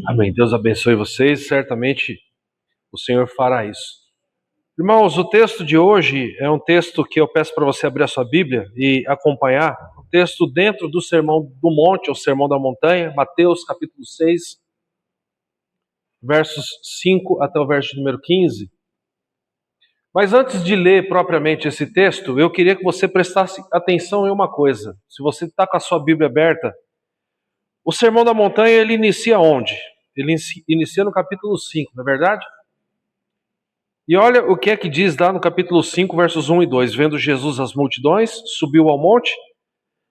Amém. Deus abençoe vocês. Certamente o Senhor fará isso. Irmãos, o texto de hoje é um texto que eu peço para você abrir a sua Bíblia e acompanhar. Um texto dentro do Sermão do Monte, ou Sermão da Montanha, Mateus capítulo 6, versos 5 até o verso número 15. Mas antes de ler propriamente esse texto, eu queria que você prestasse atenção em uma coisa. Se você está com a sua Bíblia aberta, o Sermão da Montanha, ele inicia onde? Ele inicia no capítulo 5, não é verdade? E olha o que é que diz lá no capítulo 5, versos 1 e 2. Vendo Jesus as multidões, subiu ao monte,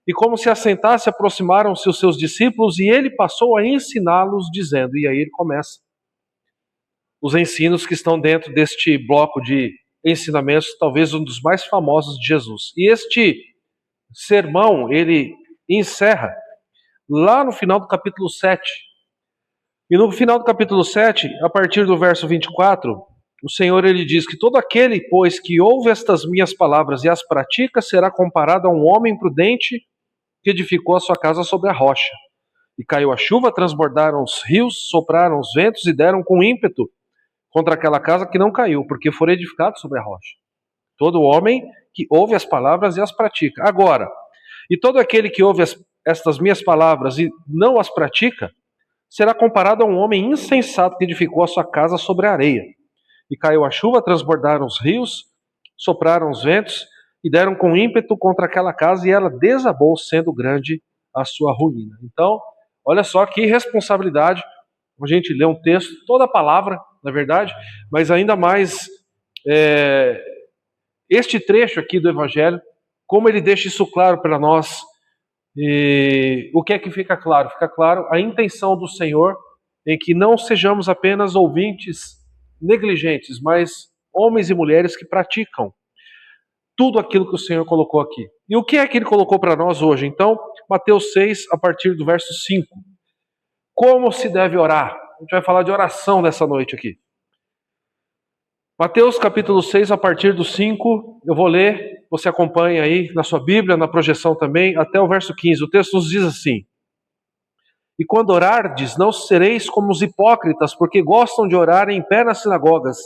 e como se assentasse, aproximaram-se os seus discípulos, e ele passou a ensiná-los, dizendo, e aí ele começa os ensinos que estão dentro deste bloco de ensinamentos, talvez um dos mais famosos de Jesus. E este sermão, ele encerra lá no final do capítulo 7. E no final do capítulo 7, a partir do verso 24, o Senhor ele diz que todo aquele, pois, que ouve estas minhas palavras e as pratica, será comparado a um homem prudente que edificou a sua casa sobre a rocha. E caiu a chuva, transbordaram os rios, sopraram os ventos e deram com ímpeto contra aquela casa que não caiu, porque foi edificado sobre a rocha. Todo homem que ouve as palavras e as pratica. Agora, e todo aquele que ouve estas minhas palavras e não as pratica, será comparado a um homem insensato que edificou a sua casa sobre a areia. E caiu a chuva, transbordaram os rios, sopraram os ventos e deram com ímpeto contra aquela casa e ela desabou, sendo grande a sua ruína. Então, olha só que responsabilidade a gente lê um texto, toda a palavra, na verdade, mas ainda mais este trecho aqui do Evangelho, como ele deixa isso claro para nós. E o que é que fica claro? Fica claro a intenção do Senhor em que não sejamos apenas ouvintes negligentes, mas homens e mulheres que praticam tudo aquilo que o Senhor colocou aqui. E o que é que ele colocou para nós hoje? Então, Mateus 6, a partir do verso 5. Como se deve orar? A gente vai falar de oração nessa noite aqui. Mateus capítulo 6, a partir do 5, eu vou ler, você acompanha aí na sua Bíblia, na projeção também, até o verso 15. O texto nos diz assim: E quando orardes, não sereis como os hipócritas, porque gostam de orar em pé nas sinagogas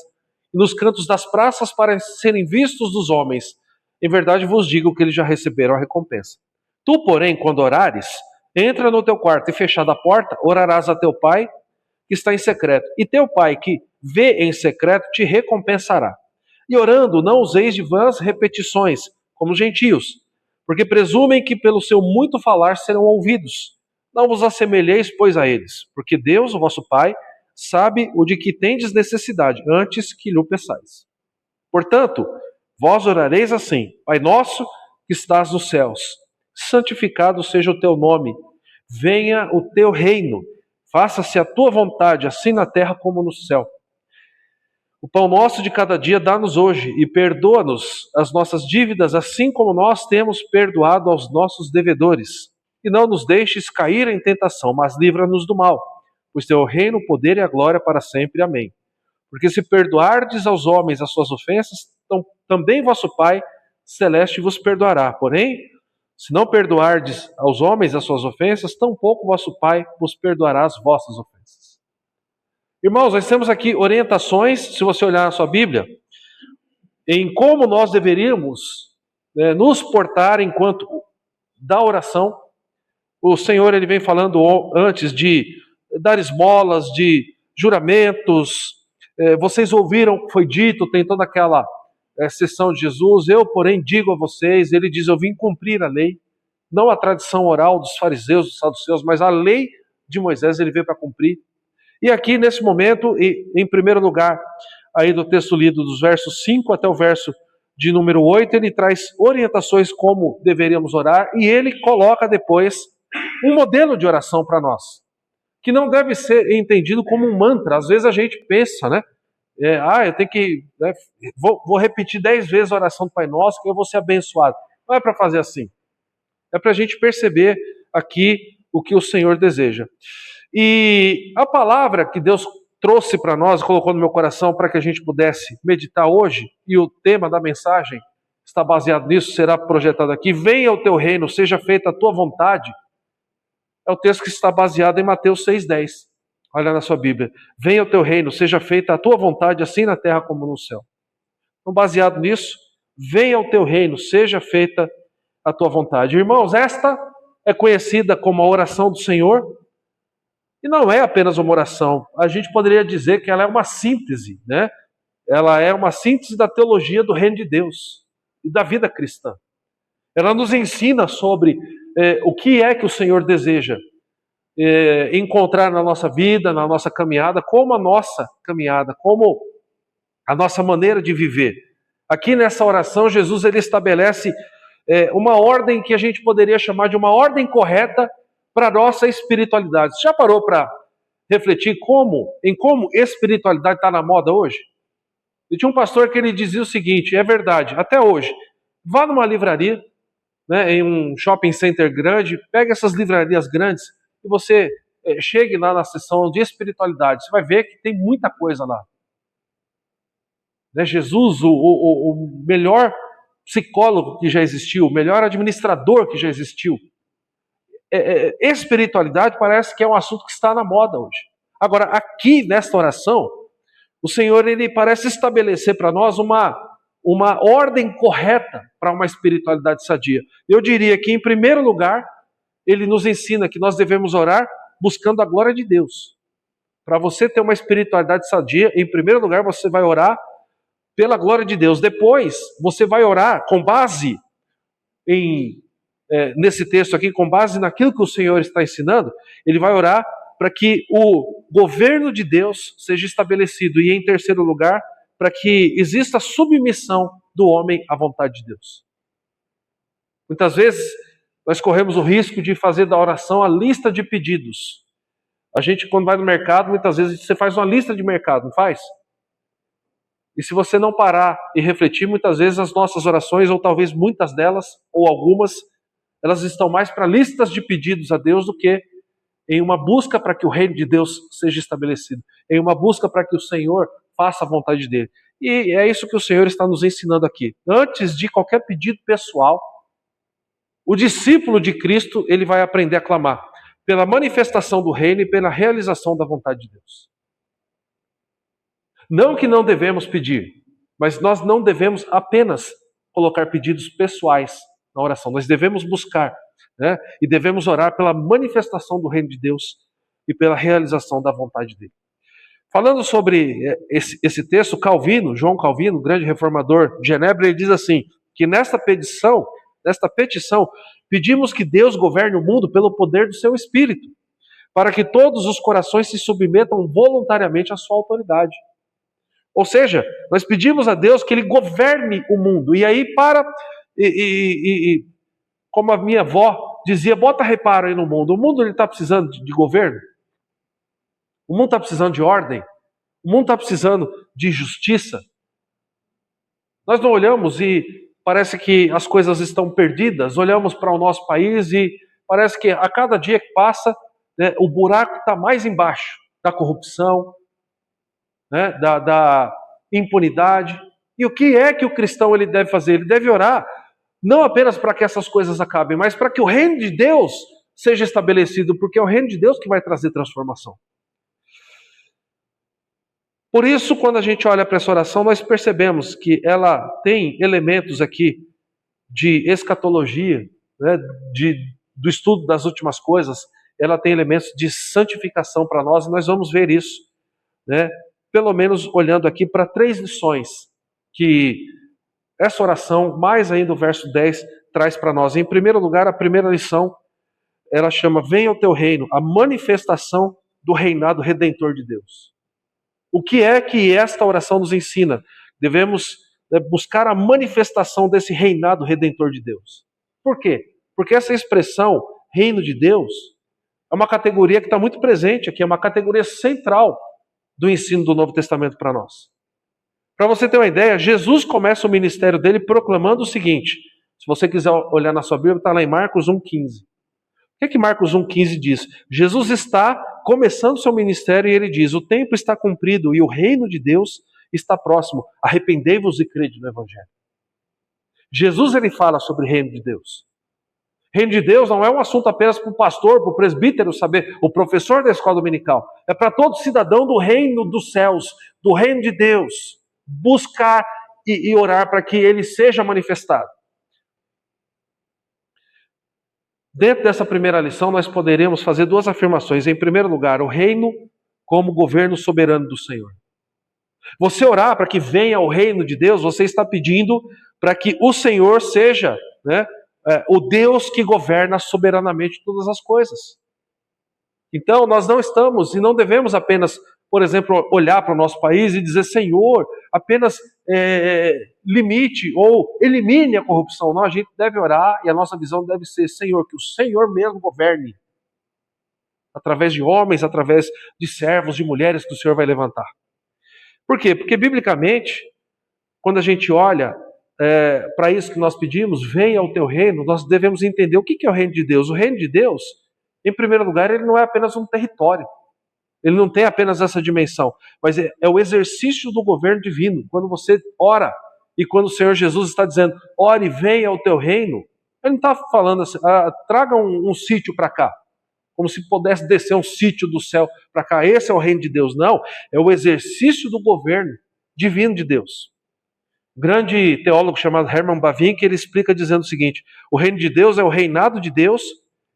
e nos cantos das praças para serem vistos dos homens. Em verdade vos digo que eles já receberam a recompensa. Tu, porém, quando orares, entra no teu quarto e fechada a porta, orarás a teu pai que está em secreto. E teu pai que vê em secreto te recompensará. E orando, não useis de vãs repetições, como os gentios, porque presumem que pelo seu muito falar serão ouvidos. Não vos assemelheis, pois, a eles, porque Deus, o vosso Pai, sabe o de que tendes necessidade, antes que lhe peçais. Portanto, vós orareis assim: Pai nosso que estás nos céus, santificado seja o teu nome, venha o teu reino, faça-se a tua vontade, assim na terra como no céu. O pão nosso de cada dia dá-nos hoje, e perdoa-nos as nossas dívidas, assim como nós temos perdoado aos nossos devedores. E não nos deixes cair em tentação, mas livra-nos do mal, pois teu reino, o poder e a glória para sempre. Amém. Porque se perdoardes aos homens as suas ofensas, também vosso Pai celeste vos perdoará. Porém, se não perdoardes aos homens as suas ofensas, tampouco vosso Pai vos perdoará as vossas ofensas. Irmãos, nós temos aqui orientações, se você olhar na sua Bíblia, em como nós deveríamos nos portar enquanto da oração. O Senhor ele vem falando antes de dar esmolas, de juramentos. Vocês ouviram o que foi dito, tem toda aquela sessão de Jesus. Eu, porém, digo a vocês, ele diz, eu vim cumprir a lei, não a tradição oral dos fariseus, dos saduceus, mas a lei de Moisés ele veio para cumprir. E aqui, nesse momento, em primeiro lugar, aí do texto lido, dos versos 5 até o verso de número 8, ele traz orientações como deveríamos orar, e ele coloca depois um modelo de oração para nós, que não deve ser entendido como um mantra. Às vezes a gente pensa, eu tenho que, vou repetir 10 vezes a oração do Pai Nosso, que eu vou ser abençoado. Não é para fazer assim. É para a gente perceber aqui o que o Senhor deseja. E a palavra que Deus trouxe para nós, colocou no meu coração para que a gente pudesse meditar hoje, e o tema da mensagem está baseado nisso, será projetado aqui: venha o teu reino, seja feita a tua vontade. É o texto que está baseado em Mateus 6,10. Olha na sua Bíblia. Venha o teu reino, seja feita a tua vontade, assim na terra como no céu. Então, baseado nisso, venha o teu reino, seja feita a tua vontade. Irmãos, esta é conhecida como a oração do Senhor, e não é apenas uma oração. A gente poderia dizer que ela é uma síntese, né? Ela é uma síntese da teologia do reino de Deus e da vida cristã. Ela nos ensina sobre o que é que o Senhor deseja encontrar na nossa vida, na nossa caminhada, como a nossa caminhada, como a nossa maneira de viver. Aqui nessa oração, Jesus ele estabelece uma ordem que a gente poderia chamar de uma ordem correta para a nossa espiritualidade. Você já parou para refletir em como espiritualidade está na moda hoje? E tinha um pastor que ele dizia o seguinte, é verdade, até hoje, vá numa livraria, né, em um shopping center grande, pegue essas livrarias grandes e você chegue lá na seção de espiritualidade, você vai ver que tem muita coisa lá. Né, Jesus, o melhor psicólogo que já existiu, o melhor administrador que já existiu. Espiritualidade parece que é um assunto que está na moda hoje. Agora, aqui nesta oração, o Senhor ele parece estabelecer para nós uma ordem correta para uma espiritualidade sadia. Eu diria que, em primeiro lugar, ele nos ensina que nós devemos orar buscando a glória de Deus. Para você ter uma espiritualidade sadia, em primeiro lugar, você vai orar pela glória de Deus. Depois, você vai orar com base nesse texto aqui, com base naquilo que o Senhor está ensinando, ele vai orar para que o governo de Deus seja estabelecido. E, em terceiro lugar, para que exista submissão do homem à vontade de Deus. Muitas vezes, nós corremos o risco de fazer da oração a lista de pedidos. A gente, quando vai no mercado, muitas vezes você faz uma lista de mercado, não faz? E se você não parar e refletir, muitas vezes as nossas orações, ou talvez muitas delas, ou algumas, elas estão mais para listas de pedidos a Deus do que em uma busca para que o reino de Deus seja estabelecido, em uma busca para que o Senhor faça a vontade dele. E é isso que o Senhor está nos ensinando aqui. Antes de qualquer pedido pessoal, o discípulo de Cristo, ele vai aprender a clamar pela manifestação do reino e pela realização da vontade de Deus. Não que não devemos pedir, mas nós não devemos apenas colocar pedidos pessoais na oração. Nós devemos buscar, né? E devemos orar pela manifestação do reino de Deus e pela realização da vontade dele. Falando sobre esse texto, João Calvino, grande reformador de Genebra, ele diz assim, que nesta petição, pedimos que Deus governe o mundo pelo poder do seu Espírito, para que todos os corações se submetam voluntariamente à sua autoridade. Ou seja, nós pedimos a Deus que Ele governe o mundo. E aí como a minha avó dizia, bota reparo aí no mundo. O mundo está precisando de governo? O mundo está precisando de ordem? O mundo está precisando de justiça? Nós não olhamos e parece que as coisas estão perdidas. Olhamos para o nosso país e parece que a cada dia que passa, né, o buraco está mais embaixo da corrupção, né, da impunidade. E o que é que o cristão ele deve fazer? Ele deve orar não apenas para que essas coisas acabem, mas para que o reino de Deus seja estabelecido, porque é o reino de Deus que vai trazer transformação. Por isso, quando a gente olha para essa oração, nós percebemos que ela tem elementos aqui de escatologia, né, do estudo das últimas coisas, ela tem elementos de santificação para nós, e nós vamos ver isso, né, pelo menos olhando aqui para 3 lições que essa oração, mais ainda o verso 10, traz para nós. Em primeiro lugar, a primeira lição, ela chama Venha o teu reino, a manifestação do reinado redentor de Deus. O que é que esta oração nos ensina? Devemos buscar a manifestação desse reinado redentor de Deus. Por quê? Porque essa expressão, reino de Deus, é uma categoria que está muito presente aqui, é uma categoria central do ensino do Novo Testamento para nós. Para você ter uma ideia, Jesus começa o ministério dele proclamando o seguinte, se você quiser olhar na sua Bíblia, está lá em Marcos 1,15. O que Marcos 1,15 diz? Jesus está começando seu ministério e ele diz, o tempo está cumprido e o reino de Deus está próximo. Arrependei-vos e crede no Evangelho. Jesus ele fala sobre o reino de Deus. Reino de Deus não é um assunto apenas para o pastor, para o presbítero saber, o professor da escola dominical. É para todo cidadão do reino dos céus, do reino de Deus, buscar e orar para que ele seja manifestado. Dentro dessa primeira lição, nós poderemos fazer duas afirmações. Em primeiro lugar, o reino como governo soberano do Senhor. Você orar para que venha o reino de Deus, você está pedindo para que o Senhor seja, né, o Deus que governa soberanamente todas as coisas. Então, nós não estamos e não devemos apenas, por exemplo, olhar para o nosso país e dizer, Senhor, apenas limite ou elimine a corrupção. Não, a gente deve orar e a nossa visão deve ser, Senhor, que o Senhor mesmo governe. Através de homens, através de servos, de mulheres que o Senhor vai levantar. Por quê? Porque, biblicamente, quando a gente olha para isso que nós pedimos, venha o teu reino, nós devemos entender o que é o reino de Deus. O reino de Deus, em primeiro lugar, ele não é apenas um território. Ele não tem apenas essa dimensão, mas é o exercício do governo divino. Quando você ora e quando o Senhor Jesus está dizendo, ore, venha o teu reino, ele não está falando assim, traga um sítio para cá, como se pudesse descer um sítio do céu para cá. Esse é o reino de Deus. Não, é o exercício do governo divino de Deus. Um grande teólogo chamado Herman Bavinck, ele explica dizendo o seguinte, o reino de Deus é o reinado de Deus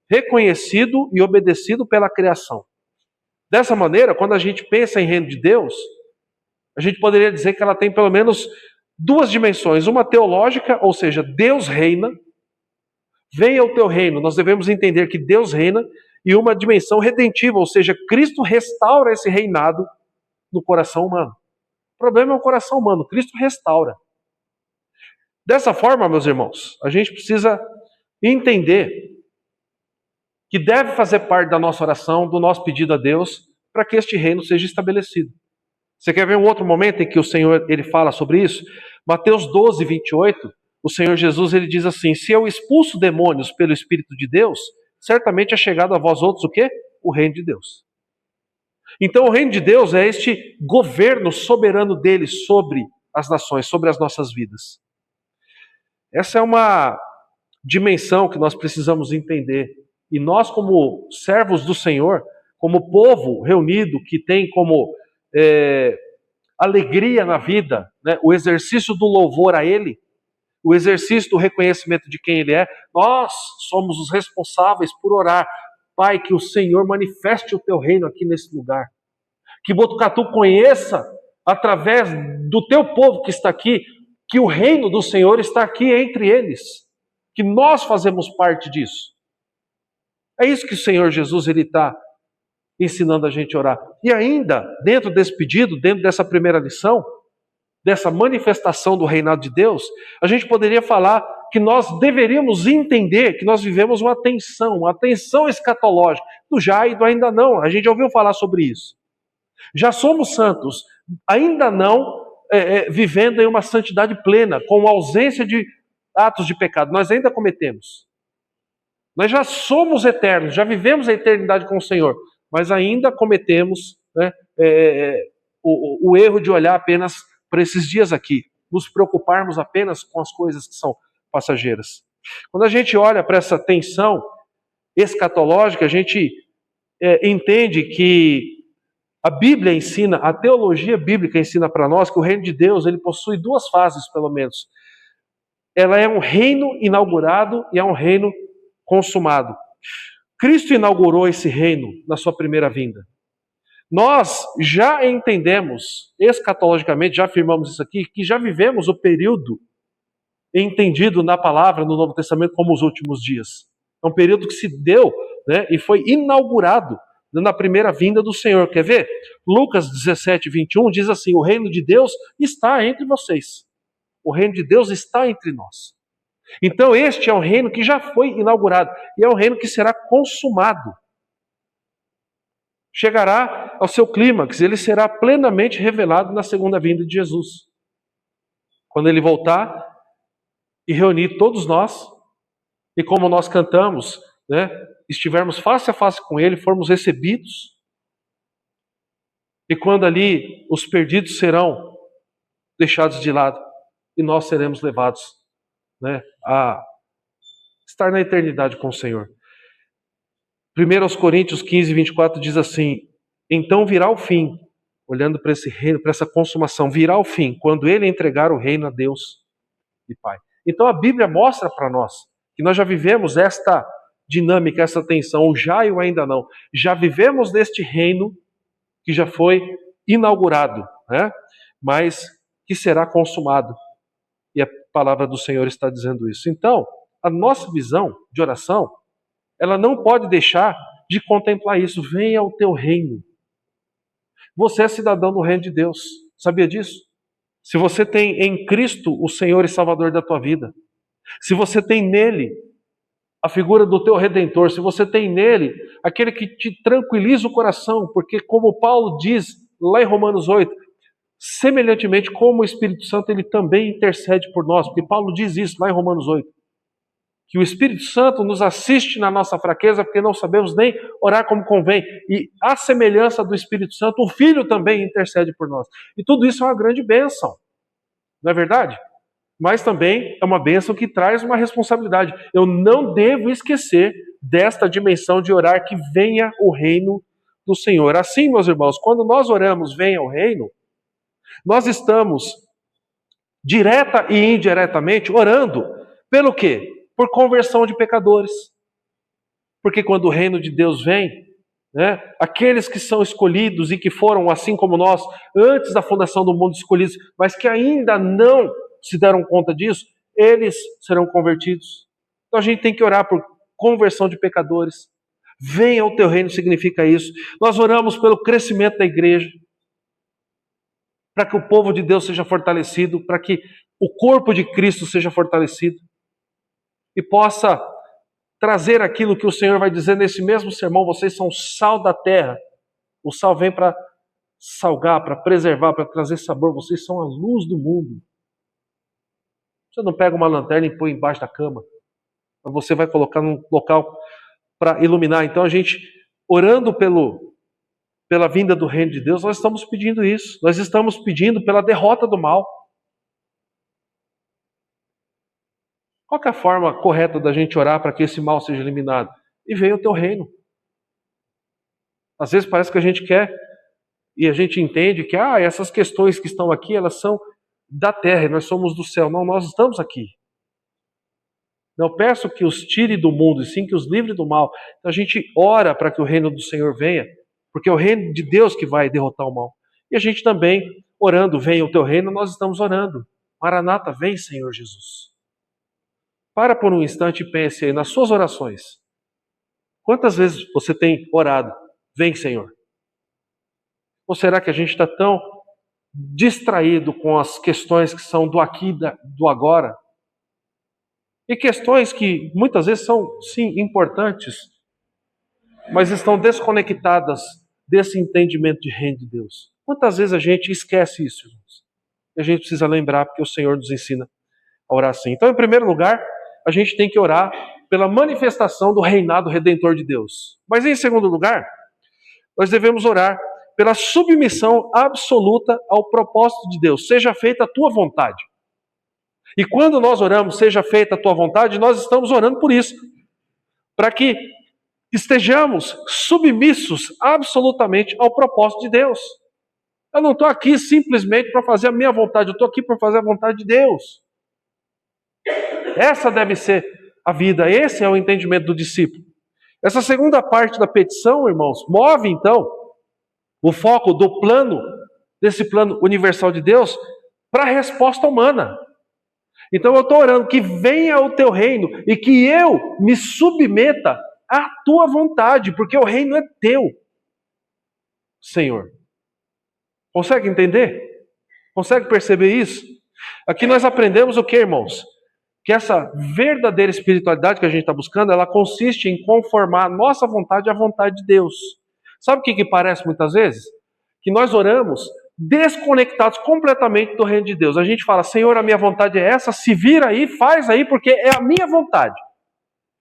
reconhecido e obedecido pela criação. Dessa maneira, quando a gente pensa em reino de Deus, a gente poderia dizer que ela tem pelo menos duas dimensões. Uma teológica, ou seja, Deus reina, venha o teu reino. Nós devemos entender que Deus reina, e uma dimensão redentiva, ou seja, Cristo restaura esse reinado no coração humano. O problema é o coração humano, Cristo restaura. Dessa forma, meus irmãos, a gente precisa entender que deve fazer parte da nossa oração, do nosso pedido a Deus, para que este reino seja estabelecido. Você quer ver um outro momento em que o Senhor ele fala sobre isso? Mateus 12, 28, o Senhor Jesus ele diz assim, se eu expulso demônios pelo Espírito de Deus, certamente é chegado a vós outros o quê? O reino de Deus. Então o reino de Deus é este governo soberano dele sobre as nações, sobre as nossas vidas. Essa é uma dimensão que nós precisamos entender. E nós, como servos do Senhor, como povo reunido, que tem como alegria na vida, né, o exercício do louvor a Ele, o exercício do reconhecimento de quem Ele é, nós somos os responsáveis por orar. Pai, que o Senhor manifeste o teu reino aqui nesse lugar. Que Botucatu conheça, através do teu povo que está aqui, que o reino do Senhor está aqui entre eles. Que nós fazemos parte disso. É isso que o Senhor Jesus ele está ensinando a gente a orar. E ainda, dentro desse pedido, dentro dessa primeira lição, dessa manifestação do reinado de Deus, a gente poderia falar que nós deveríamos entender que nós vivemos uma tensão escatológica, do já e do ainda não. A gente já ouviu falar sobre isso. Já somos santos, ainda não vivendo em uma santidade plena, com ausência de atos de pecado. Nós ainda cometemos. Nós já somos eternos, já vivemos a eternidade com o Senhor, mas ainda cometemos, né, o erro de olhar apenas para esses dias aqui, nos preocuparmos apenas com as coisas que são passageiras. Quando a gente olha para essa tensão escatológica, a gente entende que a Bíblia ensina, a teologia bíblica ensina para nós que o reino de Deus ele possui duas fases, pelo menos. Ela é um reino inaugurado e é um reino consumado. Cristo inaugurou esse reino na sua primeira vinda. Nós já entendemos, escatologicamente, já afirmamos isso aqui, que já vivemos o período entendido na palavra no Novo Testamento como os últimos dias. É um período que se deu, né, e foi inaugurado na primeira vinda do Senhor. Quer ver? Lucas 17, 21 diz assim, o reino de Deus está entre vocês. O reino de Deus está entre nós. Então este é um reino que já foi inaugurado e é um reino que será consumado. Chegará ao seu clímax, ele será plenamente revelado na segunda vinda de Jesus. Quando ele voltar e reunir todos nós, e como nós cantamos, né, estivermos face a face com ele, formos recebidos, e quando ali os perdidos serão deixados de lado, e nós seremos levados, né, estar na eternidade com o Senhor. 1 Coríntios 15, 24 diz assim: então virá o fim, olhando para esse reino, para essa consumação, virá o fim, quando ele entregar o reino a Deus e Pai. Então a Bíblia mostra para nós que nós já vivemos esta dinâmica, essa tensão, o já e o ainda não. Já vivemos neste reino que já foi inaugurado, né? Mas que será consumado. E a palavra do Senhor está dizendo isso. Então, a nossa visão de oração, ela não pode deixar de contemplar isso. Venha o teu reino. Você é cidadão do reino de Deus. Sabia disso? Se você tem em Cristo o Senhor e Salvador da tua vida, se você tem nele a figura do teu Redentor, se você tem nele aquele que te tranquiliza o coração, porque como Paulo diz lá em Romanos 8, semelhantemente como o Espírito Santo ele também intercede por nós, porque Paulo diz isso lá em Romanos 8, que o Espírito Santo nos assiste na nossa fraqueza, porque não sabemos nem orar como convém, e a semelhança do Espírito Santo, o Filho também intercede por nós. E tudo isso é uma grande bênção, não é verdade? Mas também é uma bênção que traz uma responsabilidade. Eu não devo esquecer desta dimensão de orar que venha o reino do Senhor. Assim, meus irmãos, quando nós oramos venha o reino, nós estamos direta e indiretamente orando pelo quê? Por conversão de pecadores. Porque quando o reino de Deus vem, né, aqueles que são escolhidos e que foram, assim como nós, antes da fundação do mundo escolhidos, mas que ainda não se deram conta disso, eles serão convertidos. Então a gente tem que orar por conversão de pecadores. Venha o teu reino significa isso. Nós oramos pelo crescimento da igreja, para que o povo de Deus seja fortalecido, para que o corpo de Cristo seja fortalecido e possa trazer aquilo que o Senhor vai dizer nesse mesmo sermão: vocês são sal da terra. O sal vem para salgar, para preservar, para trazer sabor. Vocês são a luz do mundo. Você não pega uma lanterna e põe embaixo da cama, mas você vai colocar num local para iluminar. Então a gente, orando pela vinda do reino de Deus, nós estamos pedindo isso. Nós estamos pedindo pela derrota do mal. Qual que é a forma correta da gente orar para que esse mal seja eliminado? E venha o teu reino. Às vezes parece que a gente quer e a gente entende que essas questões que estão aqui, elas são da terra e nós somos do céu. Não, nós estamos aqui. Não peço que os tire do mundo, e sim que os livre do mal. Então a gente ora para que o reino do Senhor venha, porque é o reino de Deus que vai derrotar o mal. E a gente também, orando, venha o teu reino, nós estamos orando. Maranata, vem, Senhor Jesus. Para por um instante e pense aí nas suas orações. Quantas vezes você tem orado, vem, Senhor? Ou será que a gente está tão distraído com as questões que são do aqui e do agora? E questões que muitas vezes são, sim, importantes, mas estão desconectadas desse entendimento de reino de Deus. Quantas vezes a gente esquece isso, irmãos? E a gente precisa lembrar, porque o Senhor nos ensina a orar assim. Então, em primeiro lugar, a gente tem que orar pela manifestação do reinado redentor de Deus. Mas em segundo lugar, nós devemos orar pela submissão absoluta ao propósito de Deus. Seja feita a tua vontade. E quando nós oramos, seja feita a tua vontade, nós estamos orando por isso. Para que estejamos submissos absolutamente ao propósito de Deus. Eu não estou aqui simplesmente para fazer a minha vontade, eu estou aqui para fazer a vontade de Deus. Essa deve ser a vida, esse é o entendimento do discípulo. Essa segunda parte da petição, irmãos, move então o foco do plano, desse plano universal de Deus, para a resposta humana. Então eu estou orando que venha o teu reino e que eu me submeta à tua vontade, porque o reino é teu, Senhor. Consegue entender? Consegue perceber isso? Aqui nós aprendemos o que, irmãos? Que essa verdadeira espiritualidade que a gente está buscando, ela consiste em conformar a nossa vontade à vontade de Deus. Sabe o que parece muitas vezes? Que nós oramos desconectados completamente do reino de Deus. A gente fala: Senhor, a minha vontade é essa, se vira aí, faz aí, porque é a minha vontade.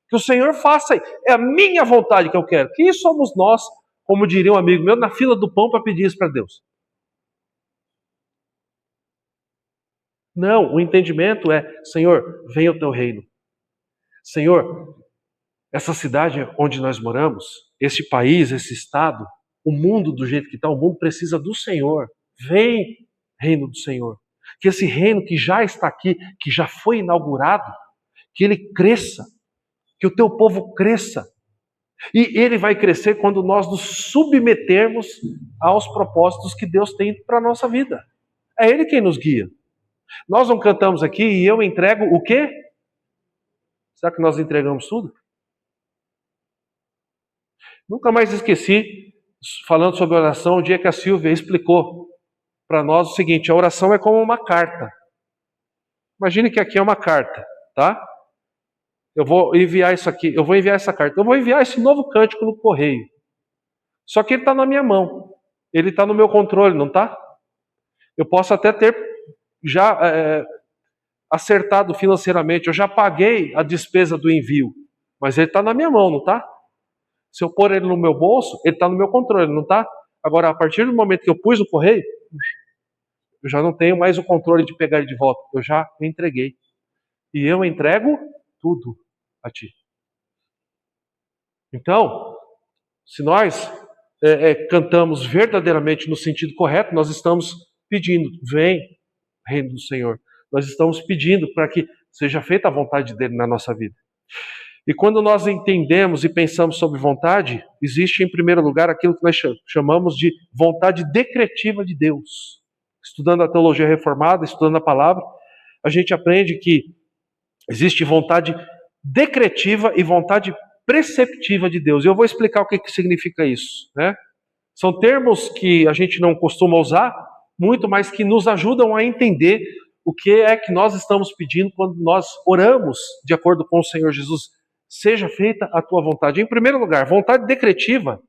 Que o Senhor faça aí, é a minha vontade que eu quero. Quem somos nós, como diria um amigo meu, na fila do pão para pedir isso para Deus? Não, o entendimento é: Senhor, venha o teu reino. Senhor, essa cidade onde nós moramos, este país, esse estado, o mundo do jeito que está, o mundo precisa do Senhor. Vem, reino do Senhor. Que esse reino que já está aqui, que já foi inaugurado, que ele cresça, que o teu povo cresça. E ele vai crescer quando nós nos submetermos aos propósitos que Deus tem para a nossa vida. É Ele quem nos guia. Nós não cantamos aqui e eu entrego o quê? Será que nós entregamos tudo? Nunca mais esqueci, falando sobre oração, o dia que a Silvia explicou para nós o seguinte: a oração é como uma carta. Imagine que aqui é uma carta, tá? Eu vou enviar isso aqui, eu vou enviar essa carta, eu vou enviar esse novo cântico no correio. Só que ele está na minha mão, ele está no meu controle, não está? Eu posso até ter já acertado financeiramente, eu já paguei a despesa do envio, mas ele está na minha mão, não está? Se eu pôr ele no meu bolso, ele está no meu controle, não está? Agora, a partir do momento que eu pus o correio, eu já não tenho mais o controle de pegar ele de volta, eu já entreguei. E eu entrego tudo a ti. Então, se nós cantamos verdadeiramente no sentido correto, nós estamos pedindo, vem, reino do Senhor. Nós estamos pedindo para que seja feita a vontade dele na nossa vida. E quando nós entendemos e pensamos sobre vontade, existe em primeiro lugar aquilo que nós chamamos de vontade decretiva de Deus. Estudando a teologia reformada, estudando a palavra, a gente aprende que existe vontade decretiva e vontade preceptiva de Deus. E eu vou explicar o que significa isso, né? São termos que a gente não costuma usar muito, mas que nos ajudam a entender o que é que nós estamos pedindo quando nós oramos de acordo com o Senhor Jesus. Seja feita a tua vontade. Em primeiro lugar, vontade decretiva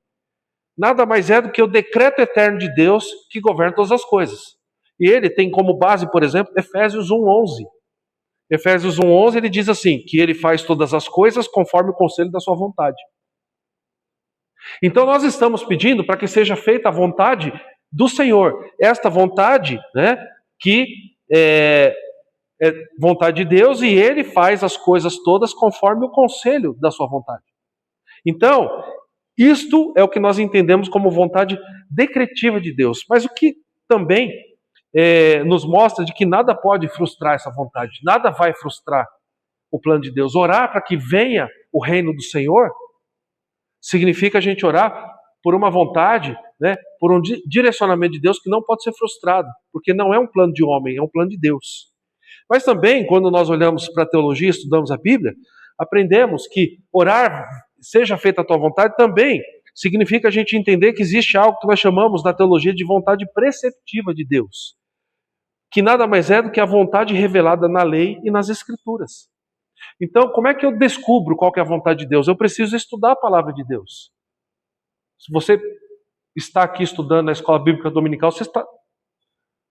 nada mais é do que o decreto eterno de Deus que governa todas as coisas. E ele tem como base, por exemplo, Efésios 1:11. Efésios 1:11 ele diz assim, que ele faz todas as coisas conforme o conselho da sua vontade. Então nós estamos pedindo para que seja feita a vontade do Senhor. Esta vontade, né, que é vontade de Deus, e ele faz as coisas todas conforme o conselho da sua vontade. Então, isto é o que nós entendemos como vontade decretiva de Deus. Mas o que também nos mostra de que nada pode frustrar essa vontade, nada vai frustrar o plano de Deus. Orar para que venha o reino do Senhor significa a gente orar por uma vontade, né, por um direcionamento de Deus que não pode ser frustrado, porque não é um plano de homem, é um plano de Deus. Mas também, quando nós olhamos para a teologia, estudamos a Bíblia, aprendemos que orar, seja feita a tua vontade, também significa a gente entender que existe algo que nós chamamos na teologia de vontade preceptiva de Deus, que nada mais é do que a vontade revelada na lei e nas Escrituras. Então, como é que eu descubro qual que é a vontade de Deus? Eu preciso estudar a palavra de Deus. Se você está aqui estudando na escola bíblica dominical, você está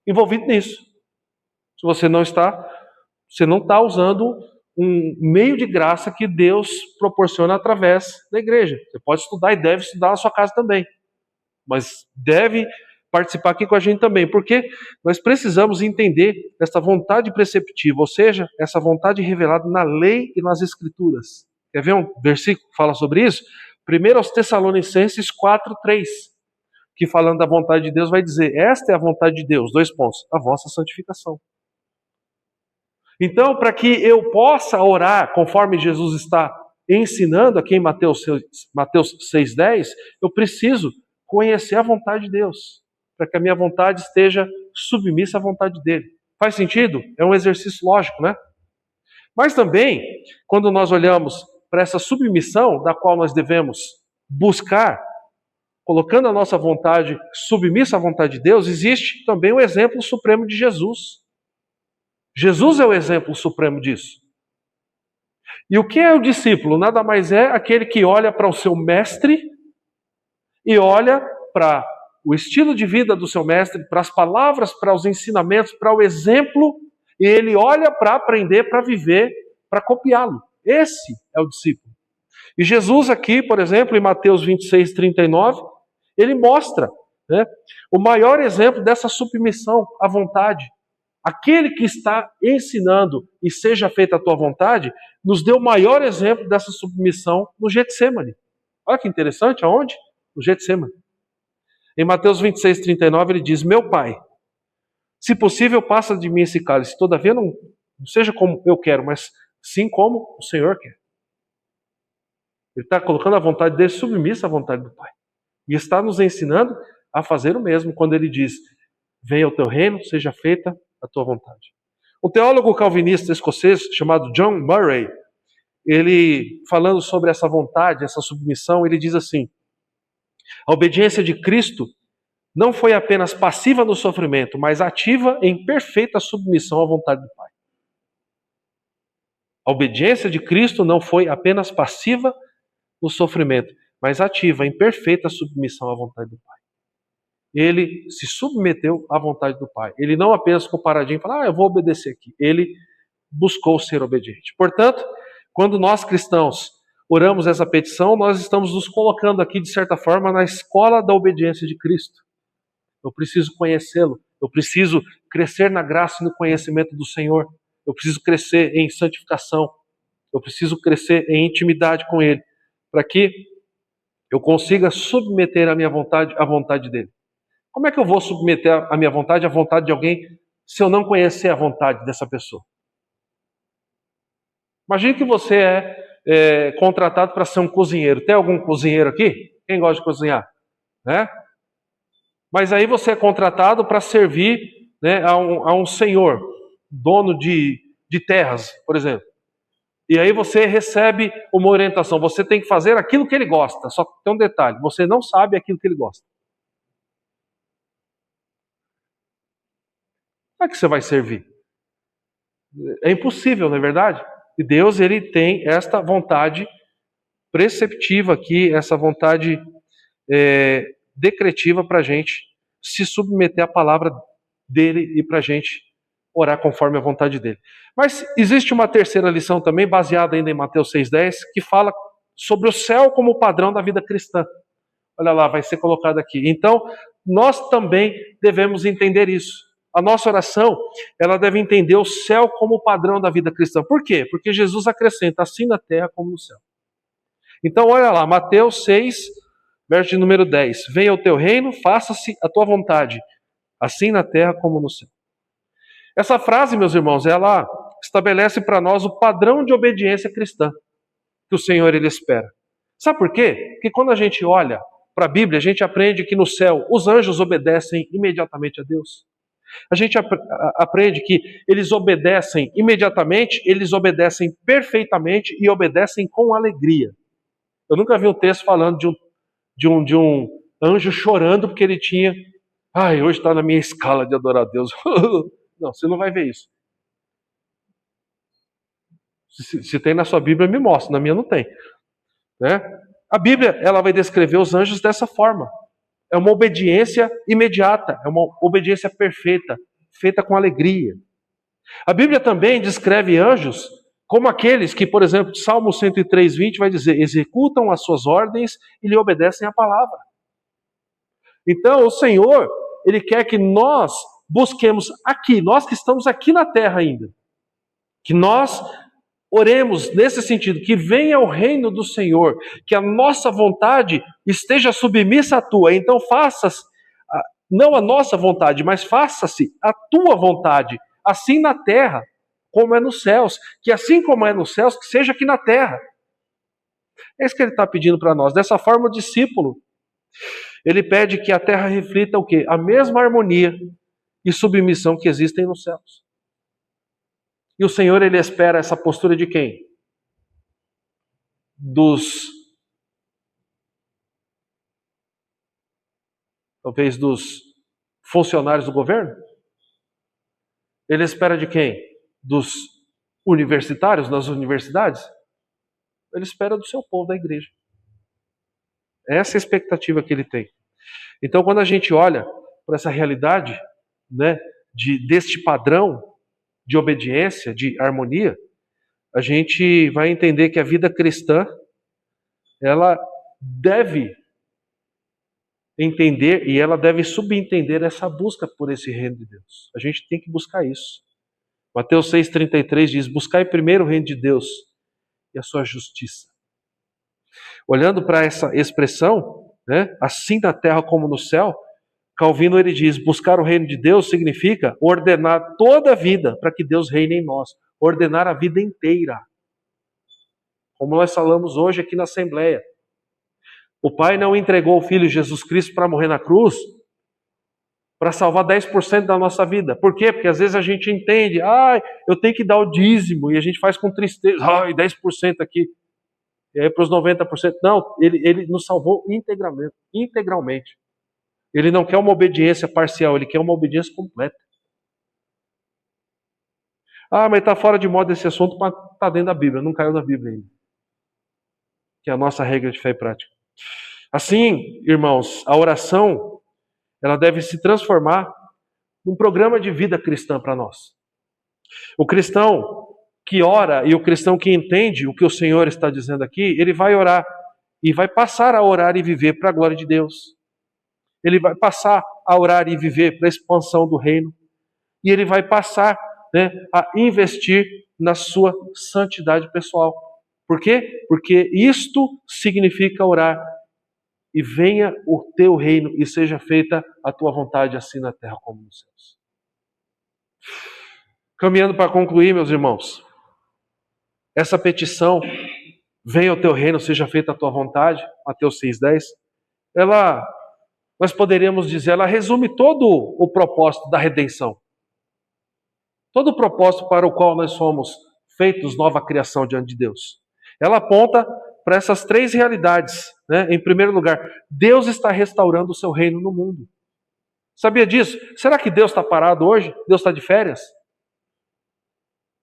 envolvido nisso. Se você não está, você não está usando um meio de graça que Deus proporciona através da igreja. Você pode estudar e deve estudar na sua casa também. Mas deve participar aqui com a gente também, porque nós precisamos entender essa vontade preceptiva, ou seja, essa vontade revelada na lei e nas Escrituras. Quer ver um versículo que fala sobre isso? 1 Tessalonicenses 4:3, que falando da vontade de Deus vai dizer, esta é a vontade de Deus, 2 pontos, a vossa santificação. Então, para que eu possa orar conforme Jesus está ensinando aqui em Mateus 6:10, eu preciso conhecer a vontade de Deus, para que a minha vontade esteja submissa à vontade dele. Faz sentido? É um exercício lógico, né? Mas também, quando nós olhamos para essa submissão da qual nós devemos buscar, colocando a nossa vontade submissa à vontade de Deus, existe também o exemplo supremo de Jesus. Jesus é o exemplo supremo disso. E o que é o discípulo? Nada mais é aquele que olha para o seu mestre e olha para o estilo de vida do seu mestre, para as palavras, para os ensinamentos, para o exemplo, e ele olha para aprender, para viver, para copiá-lo. Esse é o discípulo. E Jesus aqui, por exemplo, em Mateus 26:39, ele mostra, né, o maior exemplo dessa submissão à vontade, aquele que está ensinando e seja feita a tua vontade, nos deu o maior exemplo dessa submissão no Getsemane. Olha que interessante, aonde? No Getsemane. Em Mateus 26:39 ele diz: meu Pai, se possível passa de mim esse cálice, todavia não seja como eu quero, mas sim como o Senhor quer. Ele está colocando a vontade dele submissa à vontade do Pai. E está nos ensinando a fazer o mesmo quando ele diz: venha o teu reino, seja feita a tua vontade. O teólogo calvinista escocês chamado John Murray, ele falando sobre essa vontade, essa submissão, ele diz assim: a obediência de Cristo não foi apenas passiva no sofrimento, mas ativa em perfeita submissão à vontade do Pai. A obediência de Cristo não foi apenas passiva no sofrimento, mas ativa em perfeita submissão à vontade do Pai. Ele se submeteu à vontade do Pai. Ele não apenas ficou paradinho e falou: eu vou obedecer aqui. Ele buscou ser obediente. Portanto, quando nós cristãos oramos essa petição, nós estamos nos colocando aqui, de certa forma, na escola da obediência de Cristo. Eu preciso conhecê-lo. Eu preciso crescer na graça e no conhecimento do Senhor. Eu preciso crescer em santificação. Eu preciso crescer em intimidade com Ele, para que eu consiga submeter a minha vontade à vontade dEle. Como é que eu vou submeter a minha vontade à vontade de alguém se eu não conhecer a vontade dessa pessoa? Imagine que você é contratado para ser um cozinheiro. Tem algum cozinheiro aqui? Quem gosta de cozinhar? Né? Mas aí você é contratado para servir, né, a um senhor, dono de terras, por exemplo. E aí você recebe uma orientação. Você tem que fazer aquilo que ele gosta. Só que tem um detalhe: você não sabe aquilo que ele gosta. Como é que você vai servir? É impossível, não é verdade? E Deus, ele tem esta vontade preceptiva aqui, essa vontade decretiva para a gente se submeter à palavra dele e para a gente orar conforme a vontade dele. Mas existe uma terceira lição também, baseada ainda em Mateus 6,10, que fala sobre o céu como padrão da vida cristã. Olha lá, vai ser colocado aqui. Então, nós também devemos entender isso. A nossa oração, ela deve entender o céu como padrão da vida cristã. Por quê? Porque Jesus acrescenta: assim na terra como no céu. Então, olha lá, Mateus 6, verso de número 10. Venha o teu reino, faça-se a tua vontade, assim na terra como no céu. Essa frase, meus irmãos, ela estabelece para nós o padrão de obediência cristã que o Senhor, ele espera. Sabe por quê? Porque quando a gente olha para a Bíblia, a gente aprende que no céu os anjos obedecem imediatamente a Deus. A gente aprende que eles obedecem imediatamente, eles obedecem perfeitamente e obedecem com alegria. Eu nunca vi um texto falando de um anjo chorando porque ele tinha: hoje está na minha escala de adorar a Deus. Não, você não vai ver isso. Se tem na sua Bíblia, me mostra. Na minha não tem. Né? A Bíblia, ela vai descrever os anjos dessa forma. É uma obediência imediata, é uma obediência perfeita, feita com alegria. A Bíblia também descreve anjos como aqueles que, por exemplo, Salmo 103:20 vai dizer: executam as suas ordens e lhe obedecem a palavra. Então, o Senhor, ele quer que nós busquemos aqui, nós que estamos aqui na terra ainda, que nós oremos nesse sentido: que venha o reino do Senhor, que a nossa vontade esteja submissa à tua. Então faças, não a nossa vontade, mas faça-se a tua vontade, assim na terra como é nos céus. Que assim como é nos céus, que seja aqui na terra. É isso que ele está pedindo para nós. Dessa forma, o discípulo, ele pede que a terra reflita o quê? A mesma harmonia e submissão que existem nos céus. E o Senhor, ele espera essa postura de quem? Talvez dos funcionários do governo? Ele espera de quem? Dos universitários, das universidades? Ele espera do seu povo, da igreja. Essa é a expectativa que ele tem. Então, quando a gente olha para essa realidade, né, deste padrão de obediência, de harmonia, a gente vai entender que a vida cristã, ela deve entender e ela deve subentender essa busca por esse reino de Deus. A gente tem que buscar isso. Mateus 6,33 diz: buscai primeiro o reino de Deus e a sua justiça. Olhando para essa expressão, né, assim na terra como no céu, Calvino ele diz: buscar o reino de Deus significa ordenar toda a vida para que Deus reine em nós. Ordenar a vida inteira. Como nós falamos hoje aqui na Assembleia. O Pai não entregou o Filho Jesus Cristo para morrer na cruz para salvar 10% da nossa vida. Por quê? Porque às vezes a gente entende, eu tenho que dar o dízimo, e a gente faz com tristeza, 10% aqui, e aí para os 90%. Não, ele nos salvou integralmente. Ele não quer uma obediência parcial, ele quer uma obediência completa. Mas está fora de moda esse assunto, mas está dentro da Bíblia, não caiu na Bíblia ainda. Que é a nossa regra de fé e prática. Assim, irmãos, a oração, ela deve se transformar num programa de vida cristã para nós. O cristão que ora e o cristão que entende o que o Senhor está dizendo aqui, ele vai orar e vai passar a orar e viver para a glória de Deus. Ele vai passar a orar e viver para a expansão do reino. E ele vai passar, a investir na sua santidade pessoal. Por quê? Porque isto significa orar. E venha o teu reino e seja feita a tua vontade, assim na terra como nos céus. Caminhando para concluir, meus irmãos, essa petição, venha o teu reino, seja feita a tua vontade, Mateus 6,10, nós poderíamos dizer, ela resume todo o propósito da redenção. Todo o propósito para o qual nós somos feitos nova criação diante de Deus. Ela aponta para essas três realidades. Em primeiro lugar, Deus está restaurando o seu reino no mundo. Sabia disso? Será que Deus está parado hoje? Deus está de férias?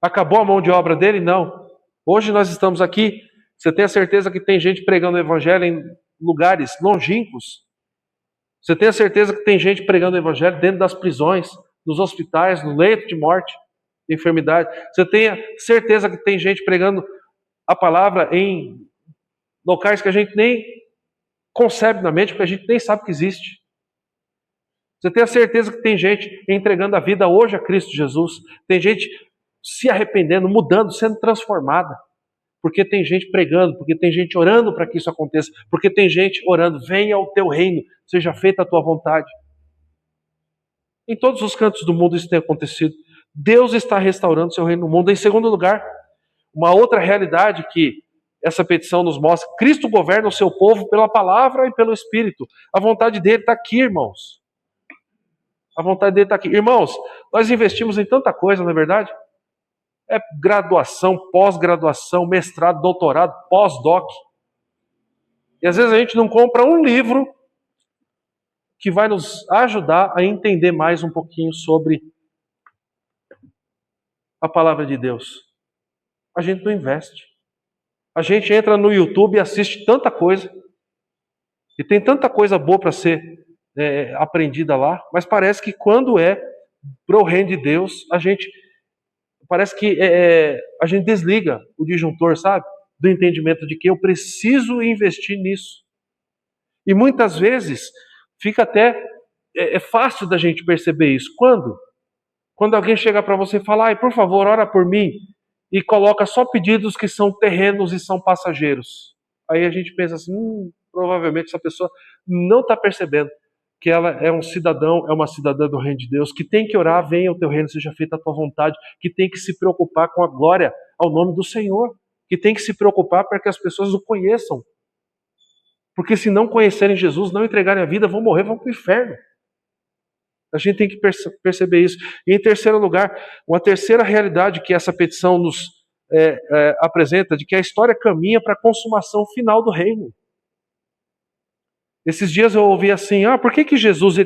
Acabou a mão de obra dele? Não. Hoje nós estamos aqui, você tem a certeza que tem gente pregando o evangelho em lugares longínquos? Você tem a certeza que tem gente pregando o evangelho dentro das prisões, nos hospitais, no leito de morte, de enfermidade? Você tem a certeza que tem gente pregando a palavra em locais que a gente nem concebe na mente, porque a gente nem sabe que existe? Você tem a certeza que tem gente entregando a vida hoje a Cristo Jesus? Tem gente se arrependendo, mudando, sendo transformada. Porque tem gente pregando, porque tem gente orando para que isso aconteça, porque tem gente orando, venha ao teu reino, seja feita a tua vontade. Em todos os cantos do mundo isso tem acontecido. Deus está restaurando seu reino no mundo. Em segundo lugar, uma outra realidade que essa petição nos mostra: Cristo governa o seu povo pela palavra e pelo Espírito. A vontade dele está aqui, irmãos. A vontade dele está aqui. Irmãos, nós investimos em tanta coisa, não é verdade? É graduação, pós-graduação, mestrado, doutorado, pós-doc. E às vezes a gente não compra um livro que vai nos ajudar a entender mais um pouquinho sobre a palavra de Deus. A gente não investe. A gente entra no YouTube e assiste tanta coisa. E tem tanta coisa boa para ser aprendida lá. Mas parece que quando é para o reino de Deus, parece que a gente desliga o disjuntor, sabe? Do entendimento de que eu preciso investir nisso. E muitas vezes fica até fácil da gente perceber isso. Quando? Quando alguém chega para você e fala: por favor, ora por mim, e coloca só pedidos que são terrenos e são passageiros. Aí a gente pensa assim, provavelmente essa pessoa não está percebendo que ela é um cidadão, é uma cidadã do reino de Deus, que tem que orar, venha o teu reino, seja feita a tua vontade, que tem que se preocupar com a glória ao nome do Senhor, que tem que se preocupar para que as pessoas o conheçam. Porque se não conhecerem Jesus, não entregarem a vida, vão morrer, vão para o inferno. A gente tem que perceber isso. E em terceiro lugar, uma terceira realidade que essa petição nos apresenta, de que a história caminha para a consumação final do reino. Esses dias eu ouvi assim, por que Jesus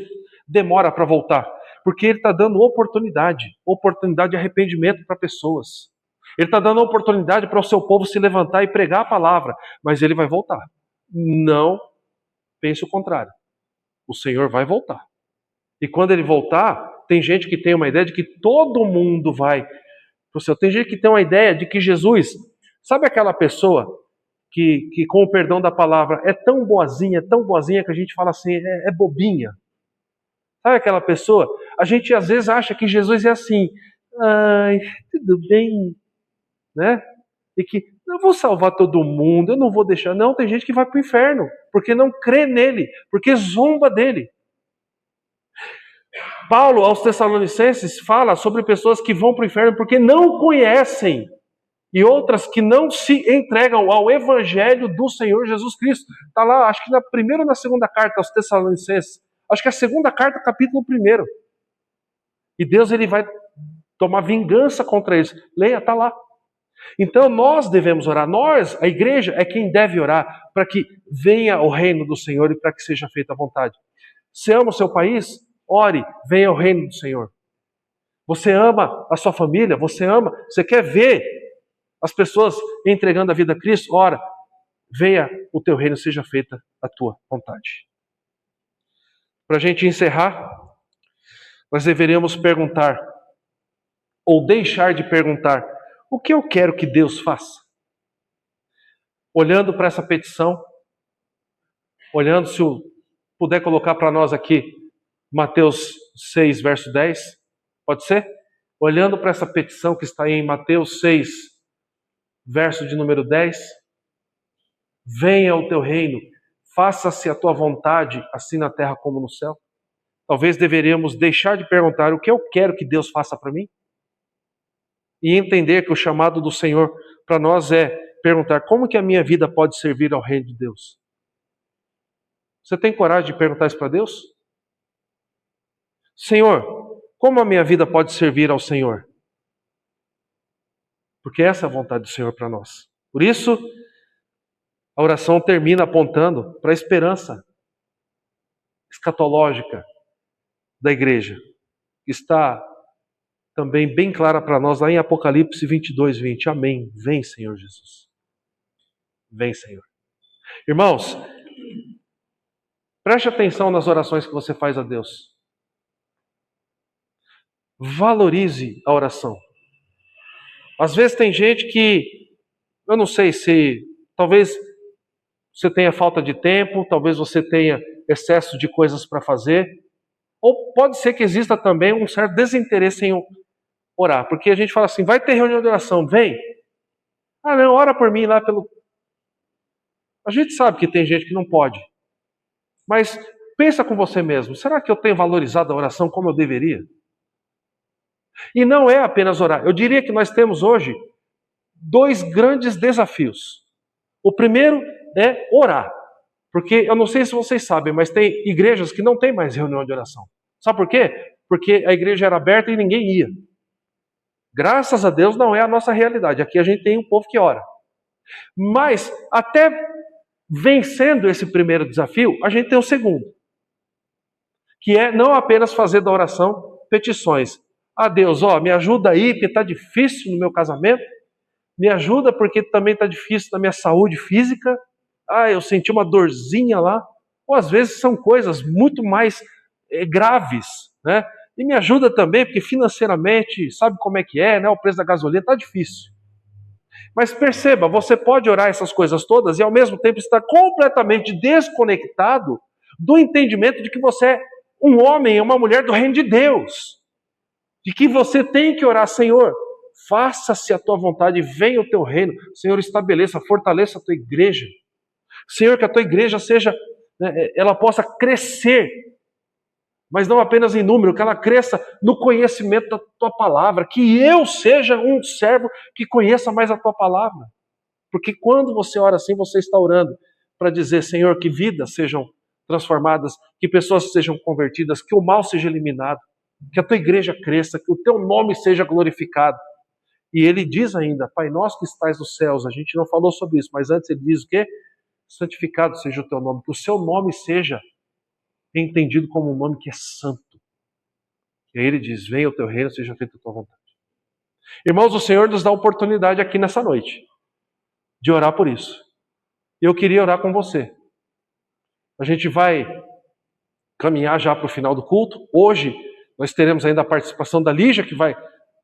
demora para voltar? Porque ele está dando oportunidade de arrependimento para pessoas. Ele está dando oportunidade para o seu povo se levantar e pregar a palavra, mas ele vai voltar. Não pense o contrário. O Senhor vai voltar. E quando ele voltar, tem gente que tem uma ideia de que todo mundo vai para o céu. Tem gente que tem uma ideia de que Jesus, sabe aquela pessoa que com o perdão da palavra, é tão boazinha que a gente fala assim, é bobinha. Sabe aquela pessoa? A gente às vezes acha que Jesus é assim, ai, tudo bem, né? E que eu vou salvar todo mundo, eu não vou deixar. Não, tem gente que vai para o inferno, porque não crê nele, porque zomba dele. Paulo, aos Tessalonicenses, fala sobre pessoas que vão para o inferno porque não conhecem, e outras que não se entregam ao Evangelho do Senhor Jesus Cristo. Está lá, acho que na primeira ou na segunda carta aos Tessalonicenses. Acho que é a segunda carta, capítulo 1. E Deus ele vai tomar vingança contra eles. Leia, está lá. Então nós devemos orar. Nós, a igreja, é quem deve orar para que venha o reino do Senhor e para que seja feita a vontade. Você ama o seu país? Ore, venha o reino do Senhor. Você ama a sua família? Você quer ver as pessoas entregando a vida a Cristo? Ora, venha o teu reino, seja feita a tua vontade. Para a gente encerrar, nós deveríamos perguntar, ou deixar de perguntar, o que eu quero que Deus faça? Olhando para essa petição, olhando, se eu puder colocar para nós aqui, Mateus 6, verso 10, pode ser? Olhando para essa petição que está aí em Mateus 6, verso de número 10, venha o teu reino, faça-se a tua vontade, assim na terra como no céu. Talvez deveríamos deixar de perguntar o que eu quero que Deus faça para mim e entender que o chamado do Senhor para nós é perguntar como que a minha vida pode servir ao reino de Deus. Você tem coragem de perguntar isso para Deus? Senhor, como a minha vida pode servir ao Senhor? Porque essa é a vontade do Senhor para nós. Por isso, a oração termina apontando para a esperança escatológica da igreja, que está também bem clara para nós lá em Apocalipse 22, 20. Amém. Vem, Senhor Jesus. Vem, Senhor. Irmãos, preste atenção nas orações que você faz a Deus. Valorize a oração. Às vezes tem gente que, eu não sei se, talvez você tenha falta de tempo, talvez você tenha excesso de coisas para fazer, ou pode ser que exista também um certo desinteresse em orar, porque a gente fala assim, vai ter reunião de oração, vem. Ah não, ora por mim lá pelo... A gente sabe que tem gente que não pode, mas pensa com você mesmo, será que eu tenho valorizado a oração como eu deveria? E não é apenas orar, eu diria que nós temos hoje 2 grandes desafios. O primeiro é orar, porque eu não sei se vocês sabem, mas tem igrejas que não tem mais reunião de oração. Sabe por quê? Porque a igreja era aberta e ninguém ia. Graças a Deus não é a nossa realidade. Aqui a gente tem um povo que ora. Mas até vencendo esse primeiro desafio, a gente tem o segundo, que é não apenas fazer da oração petições. Ah, Deus, me ajuda aí, porque está difícil no meu casamento. Me ajuda porque também está difícil na minha saúde física. Ah, eu senti uma dorzinha lá. Ou às vezes são coisas muito mais graves, né? E me ajuda também porque financeiramente, sabe como é que é, né? O preço da gasolina está difícil. Mas perceba, você pode orar essas coisas todas e ao mesmo tempo estar completamente desconectado do entendimento de que você é um homem, uma mulher do reino de Deus. De que você tem que orar, Senhor, faça-se a tua vontade, venha o teu reino. Senhor, estabeleça, fortaleça a tua igreja. Senhor, que a tua igreja seja, ela possa crescer, mas não apenas em número, que ela cresça no conhecimento da tua palavra, que eu seja um servo que conheça mais a tua palavra. Porque quando você ora assim, você está orando para dizer, Senhor, que vidas sejam transformadas, que pessoas sejam convertidas, que o mal seja eliminado, que a tua igreja cresça, que o teu nome seja glorificado. E ele diz ainda, Pai nosso que estais nos céus, a gente não falou sobre isso, mas antes ele diz o quê? Santificado seja o teu nome, que o seu nome seja entendido como um nome que é santo. E aí ele diz, venha o teu reino, seja feita a tua vontade. Irmãos, o Senhor nos dá a oportunidade aqui nessa noite de orar por isso. E eu queria orar com você. A gente vai caminhar já para o final do culto. Hoje nós teremos ainda a participação da Lígia, que vai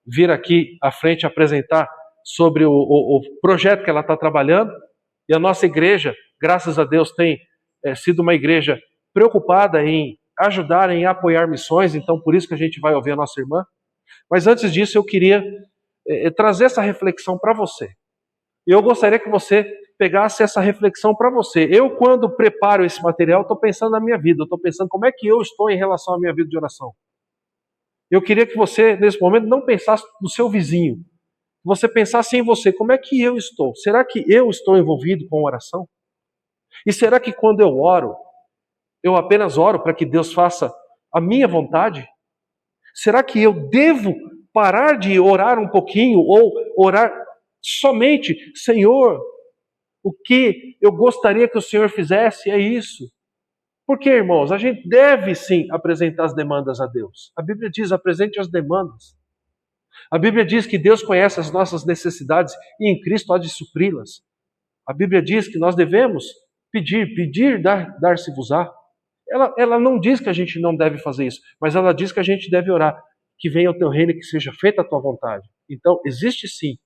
vir aqui à frente apresentar sobre o projeto que ela está trabalhando. E a nossa igreja, graças a Deus, tem sido uma igreja preocupada em ajudar, em apoiar missões, então por isso que a gente vai ouvir a nossa irmã. Mas antes disso, eu queria trazer essa reflexão para você. E eu gostaria que você pegasse essa reflexão para você. Eu, quando preparo esse material, estou pensando na minha vida, estou pensando como é que eu estou em relação à minha vida de oração. Eu queria que você, nesse momento, não pensasse no seu vizinho. Você pensasse em você, como é que eu estou? Será que eu estou envolvido com oração? E será que quando eu oro, eu apenas oro para que Deus faça a minha vontade? Será que eu devo parar de orar um pouquinho ou orar somente, Senhor, o que eu gostaria que o Senhor fizesse é isso? Porque, irmãos, a gente deve sim apresentar as demandas a Deus. A Bíblia diz, apresente as demandas. A Bíblia diz que Deus conhece as nossas necessidades e em Cristo há de supri-las. A Bíblia diz que nós devemos pedir, dar-se-vos-á. Ela não diz que a gente não deve fazer isso, mas ela diz que a gente deve orar, que venha o teu reino e que seja feita a tua vontade. Então, existe sim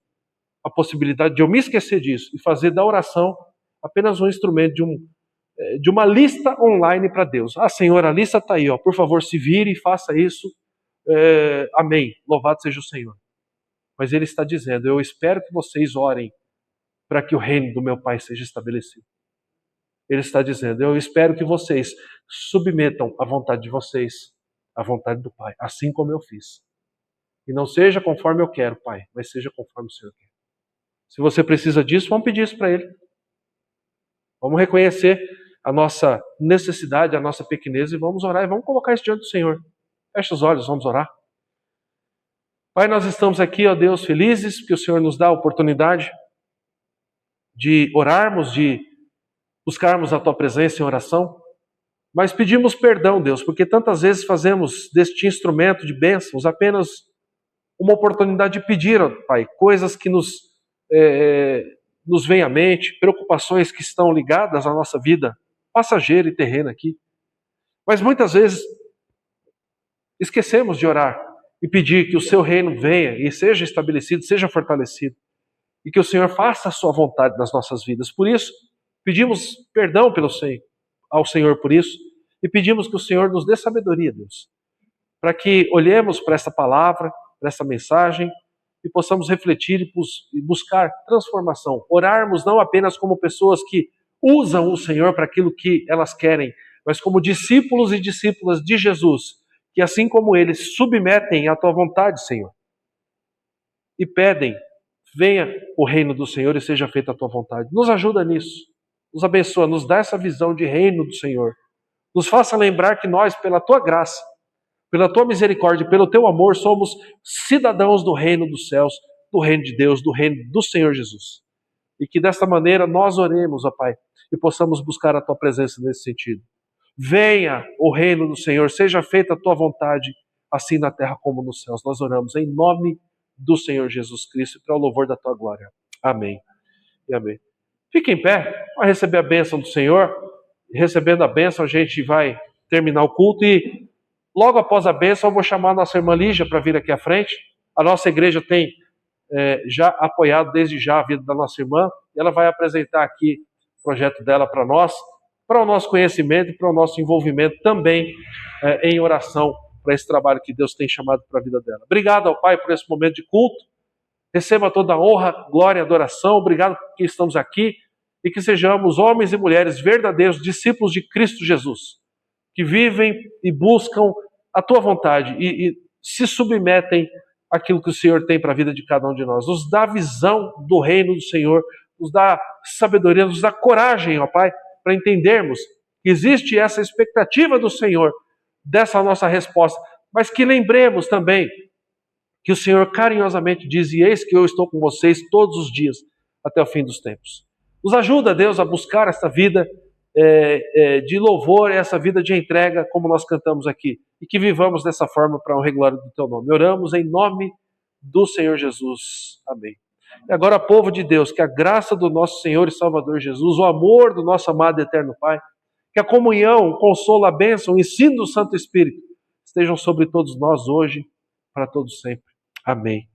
a possibilidade de eu me esquecer disso e fazer da oração apenas um instrumento de uma lista online para Deus. Ah, Senhor, a lista está aí, ó, por favor, se vire e faça isso. Amém. Louvado seja o Senhor. Mas Ele está dizendo, eu espero que vocês orem para que o reino do meu Pai seja estabelecido. Ele está dizendo, eu espero que vocês submetam a vontade de vocês à vontade do Pai, assim como eu fiz. E não seja conforme eu quero, Pai, mas seja conforme o Senhor quer. Se você precisa disso, vamos pedir isso para Ele. Vamos reconhecer a nossa necessidade, a nossa pequenez e vamos orar e vamos colocar isso diante do Senhor. Feche os olhos, vamos orar. Pai, nós estamos aqui, ó Deus, felizes porque o Senhor nos dá a oportunidade de orarmos, de buscarmos a Tua presença em oração, mas pedimos perdão, Deus, porque tantas vezes fazemos deste instrumento de bênçãos apenas uma oportunidade de pedir, ó Pai, coisas que nos vêm à mente, preocupações que estão ligadas à nossa vida passageira e terrena aqui. Mas muitas vezes esquecemos de orar e pedir que o Seu reino venha e seja estabelecido, seja fortalecido, e que o Senhor faça a Sua vontade nas nossas vidas. Por isso, pedimos perdão ao Senhor por isso, e pedimos que o Senhor nos dê sabedoria, Deus, para que olhemos para essa palavra, para essa mensagem, e possamos refletir e buscar transformação. Orarmos não apenas como pessoas que usam o Senhor para aquilo que elas querem, mas como discípulos e discípulas de Jesus, que assim como eles submetem à Tua vontade, Senhor, e pedem, venha o reino do Senhor e seja feita a Tua vontade. Nos ajuda nisso, nos abençoa, nos dá essa visão de reino do Senhor. Nos faça lembrar que nós, pela Tua graça, pela Tua misericórdia, pelo Teu amor, somos cidadãos do reino dos céus, do reino de Deus, do reino do Senhor Jesus. E que desta maneira nós oremos, ó Pai, e possamos buscar a Tua presença nesse sentido. Venha o reino do Senhor, seja feita a Tua vontade, assim na terra como nos céus. Nós oramos em nome do Senhor Jesus Cristo, para o louvor da Tua glória. Amém e amém. Fique em pé, para receber a bênção do Senhor. Recebendo a bênção, a gente vai terminar o culto e logo após a bênção eu vou chamar a nossa irmã Lígia para vir aqui à frente. A nossa igreja tem já apoiado desde já a vida da nossa irmã. Ela vai apresentar aqui o projeto dela para nós, para o nosso conhecimento e para o nosso envolvimento também em oração para esse trabalho que Deus tem chamado para a vida dela. Obrigado ao Pai por esse momento de culto. Receba toda a honra, glória e adoração. Obrigado por que estamos aqui e que sejamos homens e mulheres verdadeiros discípulos de Cristo Jesus, que vivem e buscam a Tua vontade e se submetem àquilo que o Senhor tem para a vida de cada um de nós. Nos dá visão do reino do Senhor, nos dá sabedoria, nos dá coragem, ó Pai, para entendermos que existe essa expectativa do Senhor dessa nossa resposta, mas que lembremos também que o Senhor carinhosamente diz, e eis que eu estou com vocês todos os dias até o fim dos tempos. Nos ajuda, Deus, a buscar essa vida de louvor, essa vida de entrega, como nós cantamos aqui, e que vivamos dessa forma para a honra e glória do Teu nome. Oramos em nome do Senhor Jesus. Amém. E agora, povo de Deus, que a graça do nosso Senhor e Salvador Jesus, o amor do nosso amado e eterno Pai, que a comunhão, o consolo, a bênção, o ensino do Santo Espírito estejam sobre todos nós hoje, para todos sempre. Amém.